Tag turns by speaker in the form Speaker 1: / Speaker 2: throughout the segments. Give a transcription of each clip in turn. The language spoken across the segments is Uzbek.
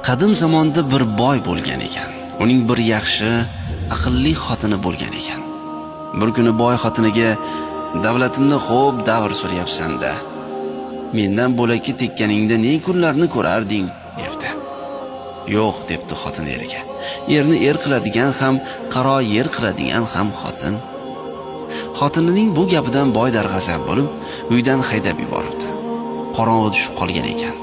Speaker 1: Qadim zamonda bir boy bo'lgan ekan. Uning bir yaxshi, aqlli xotini bo'lgan ekan. Bir kuni boy xotiniga: "Davlatimni xo'p davr suryapsan-da. Mendan bo'lakka tekkaningda ne kunlarni ko'rarding?" debdi. "Yo'q", debdi xotin eriga. "Erni er qiladigan ham, qaro yer qiladigan ham xotin." Xotinining bu gapidan boy darg'azab bo'lib, uydan haydab yuboribdi. Qorong'i tushib qolgan ekan.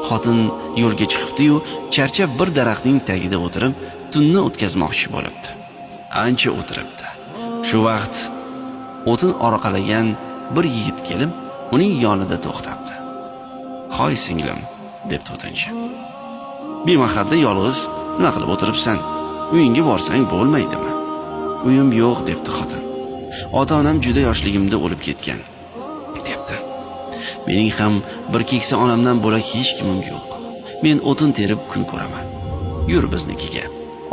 Speaker 1: Xotin yo'lga chiqibdi-yu, charchab bir daraxtning tagida o'tirib, tunni o'tkazmoqchi bo'libdi. Ancha o'tiribdi. Shu vaqt o'tin orqalagan bir yigit kelib, uning yonida to'xtabdi. "Hoy singlim", debdi o'tinchi. "Bemahalda yolg'iz nima qilib o'tiribsan? Uyingga borsang bo'lmaydimi?" "Uyim yo'q", debdi xotin. "Ota-onam juda yoshligimda o'lib ketgan", debdi. "Mening ham bir keksa onamdan bo'lak hech kimim yo'q. Men o'tin terib kun ko'raman. Yur biznikiga.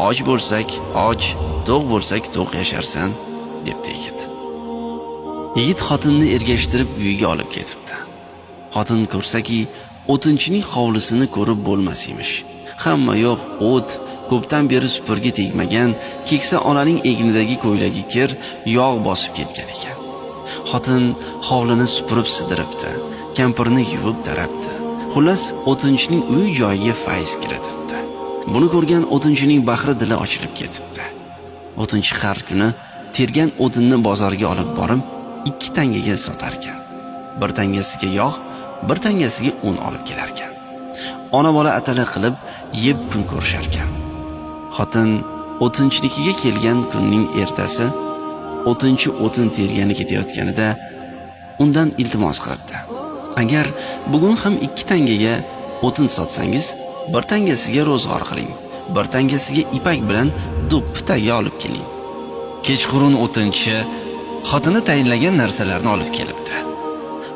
Speaker 1: Och bo'lsak och, to'q bo'lsak to'q yasharsan", debdi yigit. Yigit xotinni ergashtirib uyiga olib ketibdi. Xotin ko'rsaki, o'tinchining hovlisini ko'rib bo'lmas emish. Hamma yo'q o't, ko'pdan beri supurgi tegmagan, keksa onaning egnidagi ko'ylagi kir, yog' bosib ketgan ekan. Xotin hovlini supurib sidiribdi, kampirni yuvib darabdi. Xullas, o'tinchining uy joyiga fayz kiritibdi. Buni ko'rgan o'tinchining bahri dili ochilib ketibdi. O'tinchi har kuni tergan o'tinni bozorga olib borib, 2 tangaga sotar ekan. 1 tangasiga yog', 1 tangasiga un olib kelar ekan. Ona bola atala qilib yeb kun ko'rishar ekan. Xotin o'tinchinikiga kelgan kunning ertasi o'tinchi o'tin tergani ketayotganida undan iltimos qilibdi: "Agar bugun ham 2 tangaga o'tin sotsangiz, 1 tangasiga ro'zg'or qiling, 1 tangasiga ipak bilan do'ppi tagi olib keling." Kechqurun o'tinchi xotini tayinlagan narsalarni olib kelibdi.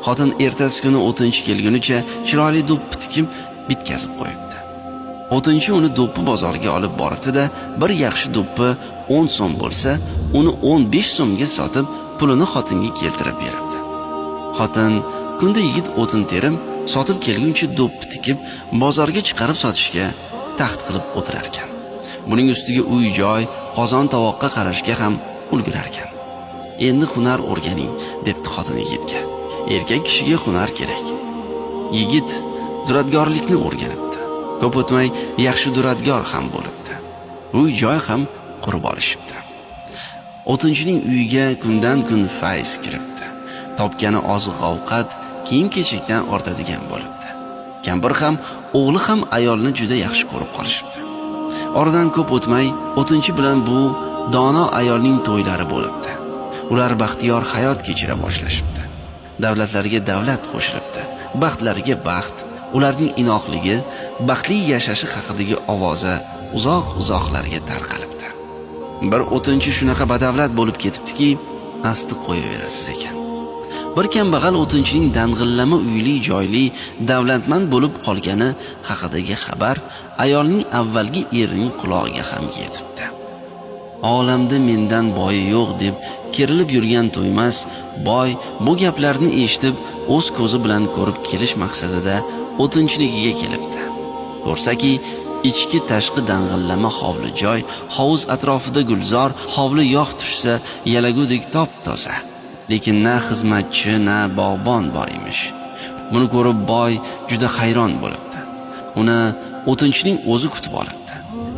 Speaker 1: Xotin ertasi kuni o'tinchi kelgunicha chiroyli do'ppi tikib bitkazib qo'yibdi. O'tinchi uni do'ppi bozoriga olib boribdi-da, bir yaxshi do'ppi 10 so'm bo'lsa, uni 15 so'mga sotib, pulini xotinga keltirib beribdi. Xotin kunda yigit o'tin terib, sotib kelguncha do'ppi tikib, bozorga chiqarib sotishga taxt qilib o'tirar ekan. Buning ustiga uy-joy, qozon-tovoqqa qarashga ham ulgurar ekan. "Endi hunar o'rganing", debdi xotin yigitga. Erkak kishiga hunar kerak. Yigit duradgorlikni o'rganibdi. Ko'p o'tmay yaxshi duradgor ham bo'libdi. Uy-joy ham qurib olishibdi. O'tinchining uyiga kundan kun fayz kiribdi. Topgani oziq-ovqat, kiyim-kechakdan ortadigan bo'libdi. Kampir ham, o'g'li ham ayolni juda yaxshi ko'rib qolishibdi. Oradan ko'p o'tmay o'tinchi bilan bu dono ayolning to'ylari bo'libdi. Ular baxtiyor hayot kechira boshlashibdi. Davlatlarga davlat qo'shilibdi. Baxtlariga baxt, ularning inoqligi, baxtli yashashi haqidagi ovoza uzoq-uzoqlarga tarqalibdi. Bir o'tinchi shunaqa badavlat bo'lib ketibdiki, asti qo'yaverasiz ekan. Bir kambag'al o'tinchining dang'illama uyli joyli davlatmand bo'lib qolgani haqidagi xabar ayolning avvalgi erining quloqiga ham yetibdi. Olamda mendan boyi yo'q deb kerilib yurgan To'ymas boy bu gaplarni eshitib, o'z ko'zi bilan ko'rib kelish maqsadida o'tinchinikiga kelibdi. Ko'rsaki, ichki tashqi dang'illama hovli joy, hovuz atrofida gulzor, hovli yog' tushsa yalagudek top-toza. Lekin na xizmatchi, na bog'bon bor emish. Buni ko'rib boy juda hayron bo'libdi. Uni o'tinchining o'zi kutib olibdi.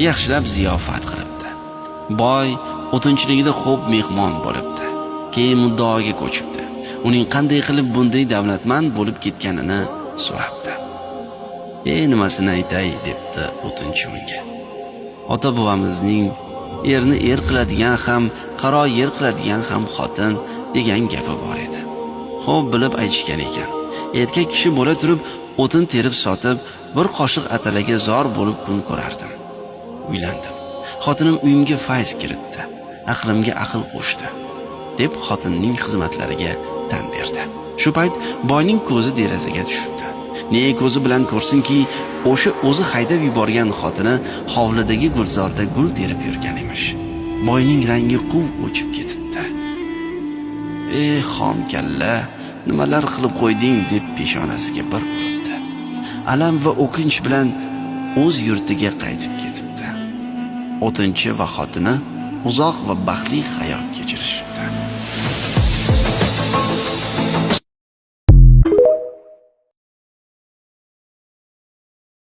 Speaker 1: Yaxshilab ziyofat qilibdi. Boy o'tinchiligida xo'p mehmon bo'libdi. Keyin muddaoga ko'chibdi. Uning qanday qilib bunday davlatmand bo'lib ketganini so'rabdi. Nimasini aytay, debdi o'tinchi unga. Ota bobamizning erni er qiladigan ham, qaro yer qiladigan ham xotin degan gapi bor edi. Xo'p bilib aytishgan ekan. Erkak kishi bo'la turib o'tin terib sotib, bir qoshiq atalaga zor bo'lib kun ko'rardim. Uylandim. Xotinim uyimga fayz kiritdi. Aqlimga aql qo'shdi, deb xotinning xizmatlariga tan berdi. Shu payt boyning ko'zi derazaga tushibdi. Ne ko'zi bilan ko'rsinki, o'sha o'zi haydab yuborgan xotini hovlidagi gulzorda gul terib yurgan emish. Boyning rangi quv o'chib ketibdi. Xom kalla, nimalar qilib qo'yding, deb peshonasiga bir urdi. Alam va o'kinch bilan o'z yurtiga qaytib ketibdi. O'tinchi va xotini uzoq va baxtli hayot kechirishibdi.